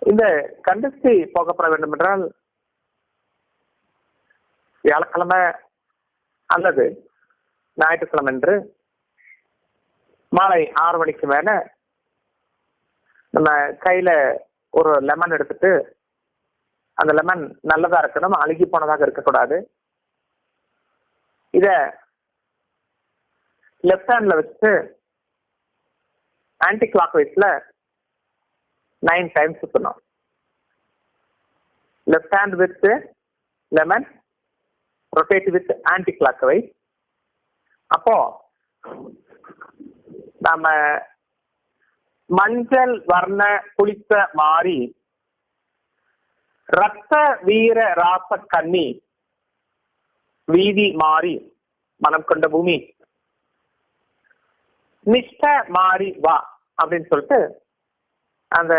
இந்த கந்தஷ்டி போகப்பட வேண்டும் என்றால் வியாழக்கிழமை அல்லது ஞாயிற்றுக்கிழமை என்று மாலை 6 மணிக்கு மேல நம்ம கையில ஒரு லெமன் எடுத்துட்டு, அந்த லெமன் நல்லதா இருக்கணும், அழுகி போனதாக இருக்கக்கூடாது. இத லெப்ட் ஹேண்ட்ல வச்சுட்டு ஆன்டி கிளாக் வைஸ்ல 9 டைம்ஸ் சுத்தணும். Left hand with lemon, rotate with anti clock wise. அப்போ நாம மஞ்சள் வர்ண குளித்த மாறி ரத்த வீர ராச கன்னி வீதி மாறி மனம் கொண்ட பூமி நிஷ்ட மாறி வா அப்படின்னு சொல்லிட்டு அந்த